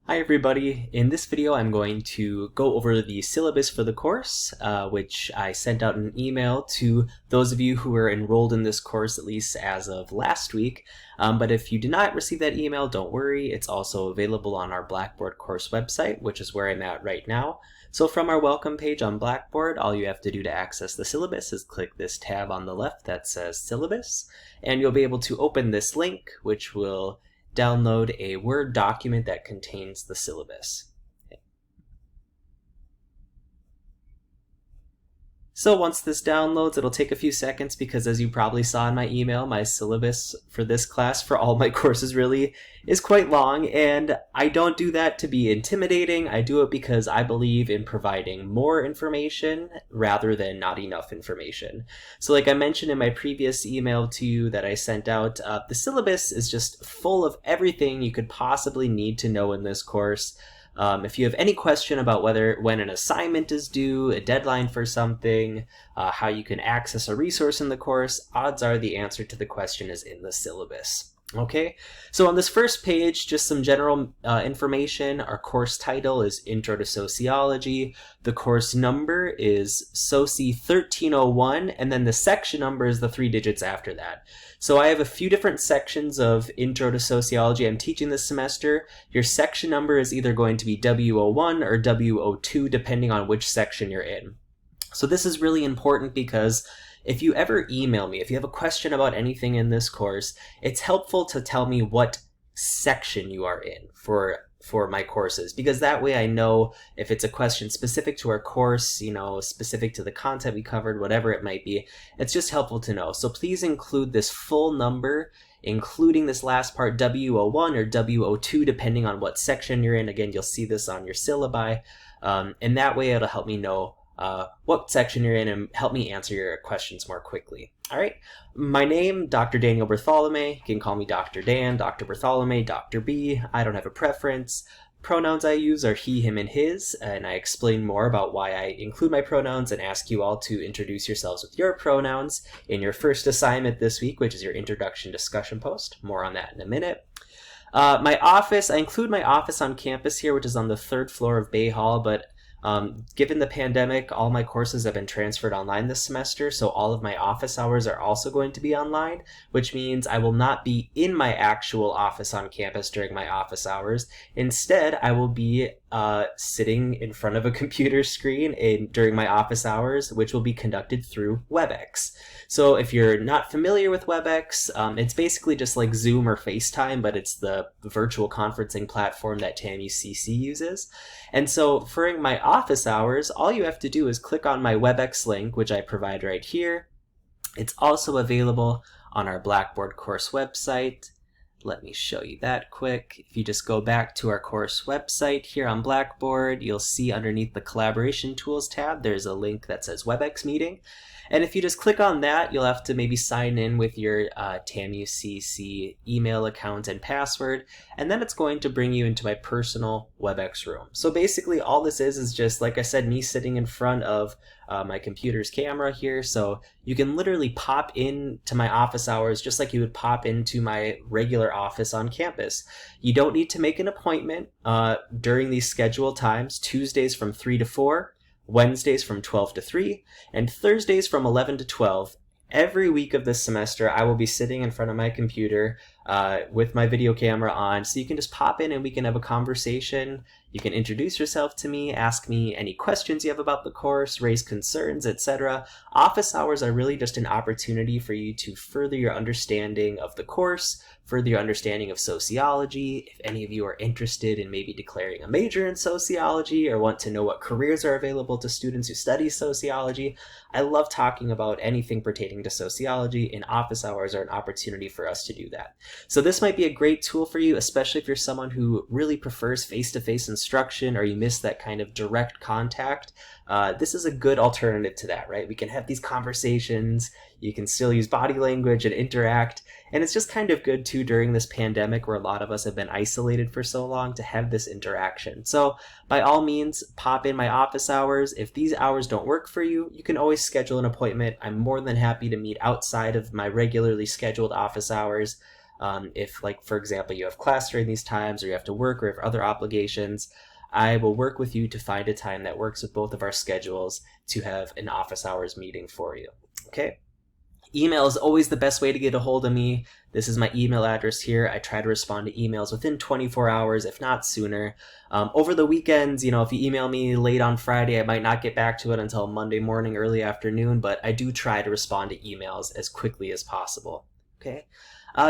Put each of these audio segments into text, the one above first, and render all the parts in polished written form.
Hi everybody, in this video I'm going to go over the syllabus for the course, which I sent out an email to those of you who are enrolled in this course at least as of last week. But if you did not receive that email, don't worry, it's also available on our Blackboard course website, which is where I'm at right now. So from our welcome page on Blackboard, all you have to do to access the syllabus is click this tab on the left that says Syllabus, and you'll be able to open this link, which will download a Word document that contains the syllabus. So once this downloads, it'll take a few seconds because, as you probably saw in my email, my syllabus for this class, for all my courses really, is quite long, and I don't do that to be intimidating. I do it because I believe in providing more information rather than not enough information. So like I mentioned in my previous email to you that I sent out, the syllabus is just full of everything you could possibly need to know in this course. If you have any question about when an assignment is due, a deadline for something, how you can access a resource in the course, odds are the answer to the question is in the syllabus. Okay, so on this first page, just some general information. Our course title is Intro to Sociology. The course number is SOCI 1301, and then the section number is the 3 digits after that. So I have a few different sections of Intro to Sociology I'm teaching this semester. Your section number is either going to be W01 or W02, depending on which section you're in. So this is really important because if you ever email me, if you have a question about anything in this course, it's helpful to tell me what section you are in for my courses, because that way I know if it's a question specific to our course, specific to the content we covered, whatever it might be. It's just helpful to know. So please include this full number, including this last part, W01 or W02, depending on what section you're in. Again, you'll see this on your syllabi, and that way it'll help me know what section you're in and help me answer your questions more quickly. All right, my name, Dr. Daniel Bartholomew. You can call me Dr. Dan, Dr. Bartholomew, Dr. B. I don't have a preference. Pronouns I use are he, him, and his, and I explain more about why I include my pronouns and ask you all to introduce yourselves with your pronouns in your first assignment this week, which is your introduction discussion post. More on that in a minute. My office, I include my office on campus here, which is on the 3rd floor of Bay Hall, but given the pandemic, all my courses have been transferred online this semester, so all of my office hours are also going to be online, which means I will not be in my actual office on campus during my office hours. Instead, I will be sitting in front of a computer screen during my office hours, which will be conducted through WebEx. So if you're not familiar with WebEx, it's basically just like Zoom or FaceTime, but it's the virtual conferencing platform that TAMU CC uses. And so for my office hours, all you have to do is click on my WebEx link, which I provide right here. It's also available on our Blackboard course website. Let me show you that quick. If you just go back to our course website here on Blackboard, you'll see underneath the Collaboration Tools tab, there's a link that says WebEx Meeting. And if you just click on that, you'll have to maybe sign in with your TAMU CC email account and password, and then it's going to bring you into my personal WebEx room. So basically all this is just, like I said, me sitting in front of my computer's camera here. So you can literally pop into my office hours just like you would pop into my regular office on campus. You don't need to make an appointment during these scheduled times: Tuesdays from 3 to 4, Wednesdays from 12 to 3, and Thursdays from 11 to 12. Every week of this semester, I will be sitting in front of my computer with my video camera on, so you can just pop in and we can have a conversation. You can introduce yourself to me, ask me any questions you have about the course, raise concerns, etc. Office hours are really just an opportunity for you to further your understanding of the course, further your understanding of sociology. If any of you are interested in maybe declaring a major in sociology or want to know what careers are available to students who study sociology, I love talking about anything pertaining to sociology, and office hours are an opportunity for us to do that. So this might be a great tool for you, especially if you're someone who really prefers face-to-face instruction or you miss that kind of direct contact. This is a good alternative to that, right? We can have these conversations, you can still use body language and interact, and it's just kind of good too during this pandemic where a lot of us have been isolated for so long to have this interaction. So by all means, pop in my office hours. If these hours don't work for you, you can always schedule an appointment. I'm more than happy to meet outside of my regularly scheduled office hours. If, like, for example, you have class during these times, or you have to work, or have other obligations, I will work with you to find a time that works with both of our schedules to have an office hours meeting for you. Okay? Email is always the best way to get a hold of me. This is my email address here. I try to respond to emails within 24 hours, if not sooner. Over the weekends, if you email me late on Friday, I might not get back to it until Monday morning, early afternoon, but I do try to respond to emails as quickly as possible. Okay?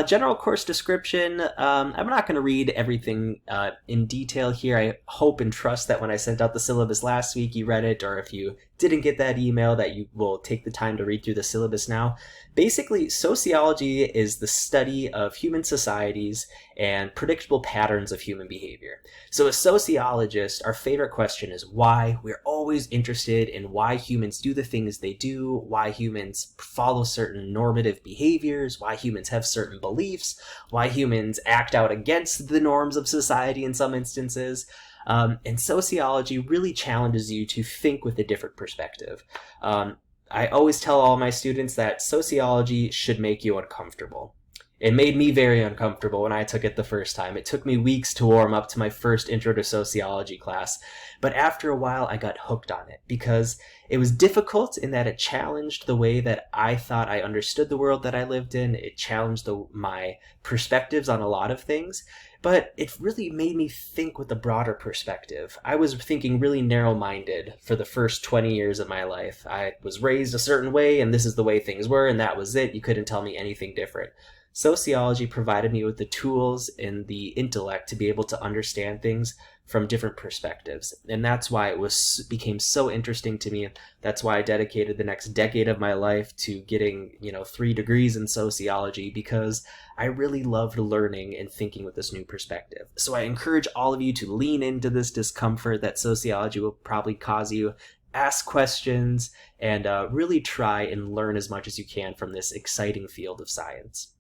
General course description. I'm not going to read everything in detail here. I hope and trust that when I sent out the syllabus last week, you read it, or if you didn't get that email, that you will take the time to read through the syllabus now. Basically, sociology is the study of human societies and predictable patterns of human behavior. So as sociologists, our favorite question is why. We're always interested in why humans do the things they do, why humans follow certain normative behaviors, why humans have certain beliefs, why humans act out against the norms of society in some instances. And sociology really challenges you to think with a different perspective. I always tell all my students that sociology should make you uncomfortable. It made me very uncomfortable when I took it the first time. It took me weeks to warm up to my first Intro to Sociology class, but after a while I got hooked on it because it was difficult in that it challenged the way that I thought I understood the world that I lived in. It challenged my perspectives on a lot of things, but it really made me think with a broader perspective. I was thinking really narrow-minded for the first 20 years of my life. I was raised a certain way, and this is the way things were, and that was it. You couldn't tell me anything different. Sociology provided me with the tools and the intellect to be able to understand things from different perspectives. And that's why it became so interesting to me. That's why I dedicated the next decade of my life to getting, 3 degrees in sociology, because I really loved learning and thinking with this new perspective. So I encourage all of you to lean into this discomfort that sociology will probably cause you. Ask questions and really try and learn as much as you can from this exciting field of science.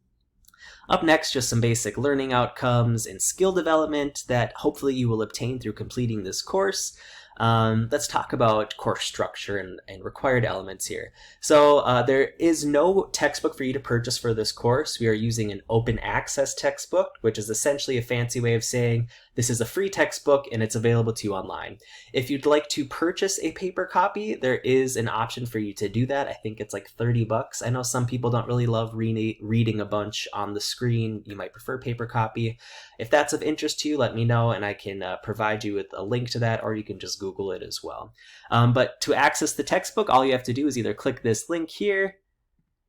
Up next, just some basic learning outcomes and skill development that hopefully you will obtain through completing this course. Let's talk about course structure and required elements here. So there is no textbook for you to purchase for this course. We are using an open access textbook, which is essentially a fancy way of saying this is a free textbook and it's available to you online. If you'd like to purchase a paper copy, there is an option for you to do that. I think it's like $30. I know some people don't really love reading a bunch on the screen. You might prefer paper copy. If that's of interest to you, let me know and I can provide you with a link to that, or you can just Google it as well. But to access the textbook, all you have to do is either click this link here,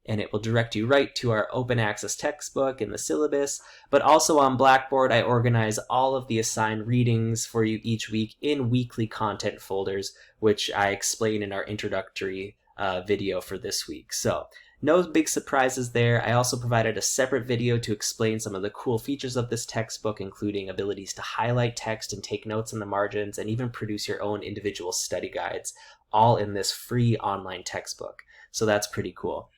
and it will direct you right to our open access textbook and the syllabus. But also on Blackboard, I organize all of the assigned readings for you each week in weekly content folders, which I explain in our introductory video for this week. So no big surprises there. I also provided a separate video to explain some of the cool features of this textbook, including abilities to highlight text and take notes in the margins, and even produce your own individual study guides, all in this free online textbook. So that's pretty cool.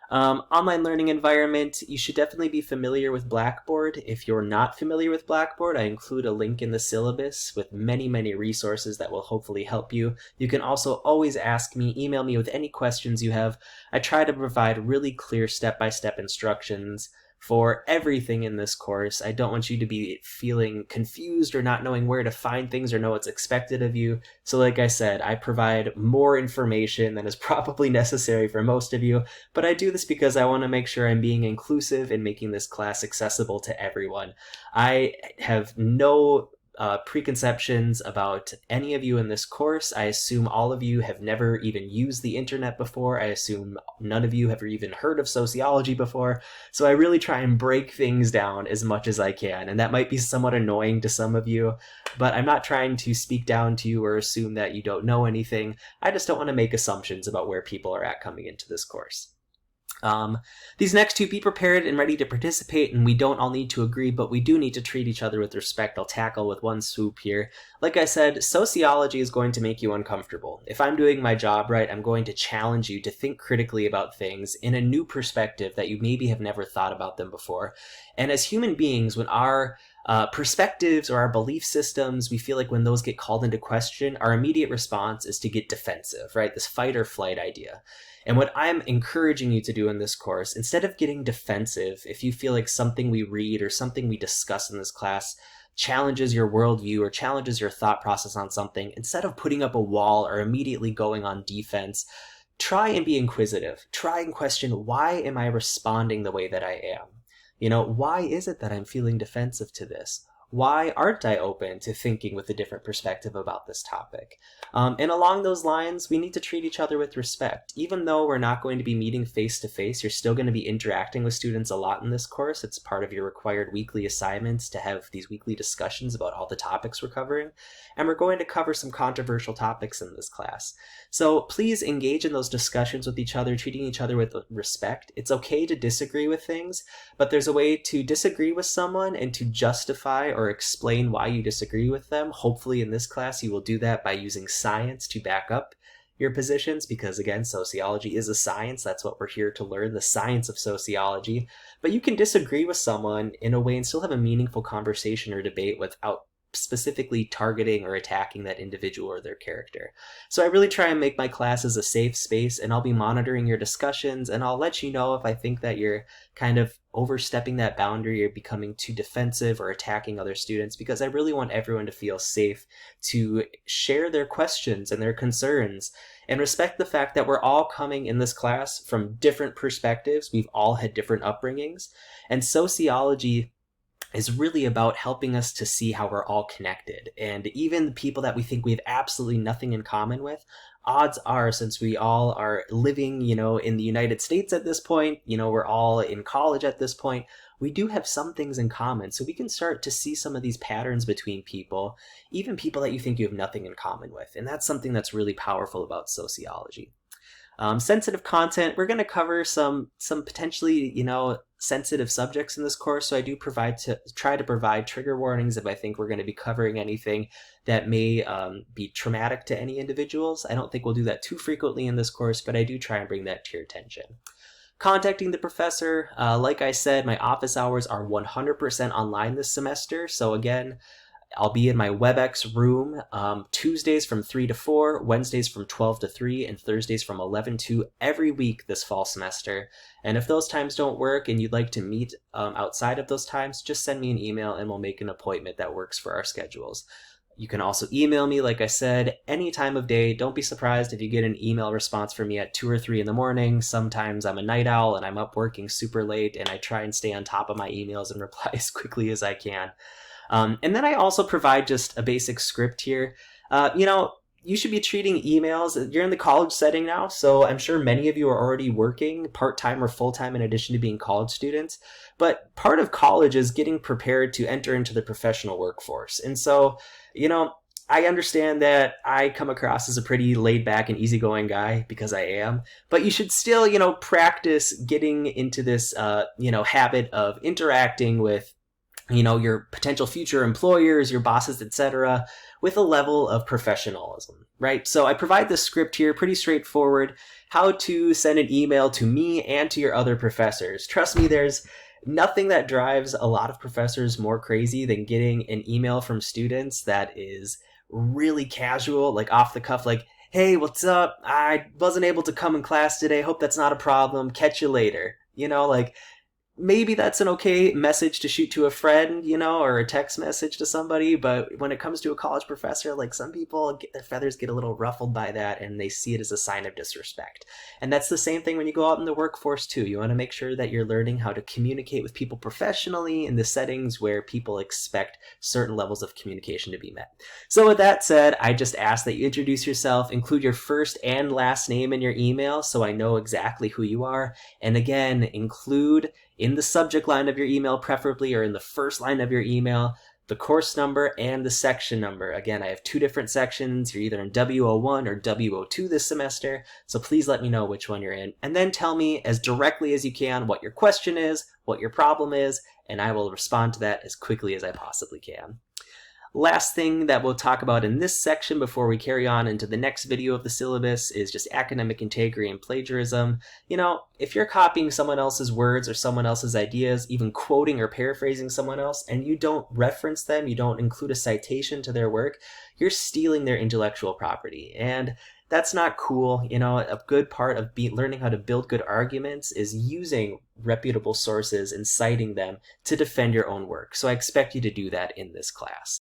Online learning environment, you should definitely be familiar with Blackboard. If you're not familiar with Blackboard, I include a link in the syllabus with many, many resources that will hopefully help you. You can also always ask me, email me with any questions you have. I try to provide really clear step-by-step instructions for everything in this course. I don't want you to be feeling confused or not knowing where to find things or know what's expected of you. So like I said, I provide more information than is probably necessary for most of you, but I do this because I want to make sure I'm being inclusive and making this class accessible to everyone. I have no preconceptions about any of you in this course. I assume all of you have never even used the internet before. I assume none of you have even heard of sociology before. So I really try and break things down as much as I can. And that might be somewhat annoying to some of you, but I'm not trying to speak down to you or assume that you don't know anything. I just don't want to make assumptions about where people are at coming into this course. These next two, be prepared and ready to participate, and we don't all need to agree, but we do need to treat each other with respect. I'll tackle with one swoop here. Like I said, sociology is going to make you uncomfortable. If I'm doing my job right, I'm going to challenge you to think critically about things in a new perspective that you maybe have never thought about them before. And as human beings, when our perspectives or our belief systems, we feel like when those get called into question, our immediate response is to get defensive, right? This fight or flight idea. And what I'm encouraging you to do in this course, instead of getting defensive, if you feel like something we read or something we discuss in this class challenges your worldview or challenges your thought process on something, instead of putting up a wall or immediately going on defense, try and be inquisitive. Try and question, why am I responding the way that I am? Why is it that I'm feeling defensive to this? Why aren't I open to thinking with a different perspective about this topic? And along those lines, we need to treat each other with respect. Even though we're not going to be meeting face to face, you're still going to be interacting with students a lot in this course. It's part of your required weekly assignments to have these weekly discussions about all the topics we're covering. And we're going to cover some controversial topics in this class. So please engage in those discussions with each other, treating each other with respect. It's okay to disagree with things, but there's a way to disagree with someone and to justify or explain why you disagree with them. Hopefully in this class you will do that by using science to back up your positions, because again, sociology is a science. That's what we're here to learn, the science of sociology. But you can disagree with someone in a way and still have a meaningful conversation or debate without specifically targeting or attacking that individual or their character. So I really try and make my classes a safe space, and I'll be monitoring your discussions, and I'll let you know if I think that you're kind of overstepping that boundary or becoming too defensive or attacking other students, because I really want everyone to feel safe to share their questions and their concerns and respect the fact that we're all coming in this class from different perspectives. We've all had different upbringings, and sociology is really about helping us to see how we're all connected. And even the people that we think we have absolutely nothing in common with, odds are, since we all are living, in the United States at this point, we're all in college at this point, we do have some things in common. So we can start to see some of these patterns between people, even people that you think you have nothing in common with. And that's something that's really powerful about sociology. Sensitive content, we're going to cover some potentially, sensitive subjects in this course. So I do try to provide trigger warnings if I think we're going to be covering anything that may be traumatic to any individuals. I don't think we'll do that too frequently in this course, but I do try and bring that to your attention. Contacting the professor, like I said, my office hours are 100% online this semester. So again, I'll be in my WebEx room Tuesdays from 3 to 4, Wednesdays from 12 to 3, and Thursdays from 11 to every week this fall semester. And if those times don't work and you'd like to meet outside of those times, just send me an email and we'll make an appointment that works for our schedules. You can also email me, like I said, any time of day. Don't be surprised if you get an email response from me at 2 or 3 in the morning. Sometimes I'm a night owl and I'm up working super late, and I try and stay on top of my emails and reply as quickly as I can. And then I also provide just a basic script here. You should be treating emails, you're in the college setting now, so I'm sure many of you are already working part-time or full-time in addition to being college students. But part of college is getting prepared to enter into the professional workforce. And so, I understand that I come across as a pretty laid back and easygoing guy, because I am, but you should still, practice getting into this, habit of interacting with your potential future employers, your bosses, etc., with a level of professionalism, right? So I provide this script here, pretty straightforward, how to send an email to me and to your other professors. Trust me, there's nothing that drives a lot of professors more crazy than getting an email from students that is really casual, like off the cuff, like, hey, what's up? I wasn't able to come in class today. Hope that's not a problem. Catch you later. Maybe that's an okay message to shoot to a friend, or a text message to somebody. But when it comes to a college professor, like, some people, their feathers get a little ruffled by that, and they see it as a sign of disrespect. And that's the same thing when you go out in the workforce too. You want to make sure that you're learning how to communicate with people professionally in the settings where people expect certain levels of communication to be met. So with that said, I just ask that you introduce yourself, include your first and last name in your email so I know exactly who you are. And again, include in the subject line of your email, preferably, or in the first line of your email, the course number and the section number. Again, I have 2 different sections. You're either in W01 or W02 this semester, so please let me know which one you're in. And then tell me as directly as you can what your question is, what your problem is, and I will respond to that as quickly as I possibly can. Last thing that we'll talk about in this section before we carry on into the next video of the syllabus is just academic integrity and plagiarism. If you're copying someone else's words or someone else's ideas, even quoting or paraphrasing someone else, and you don't reference them, you don't include a citation to their work, you're stealing their intellectual property. And that's not cool. A good part of learning how to build good arguments is using reputable sources and citing them to defend your own work. So I expect you to do that in this class.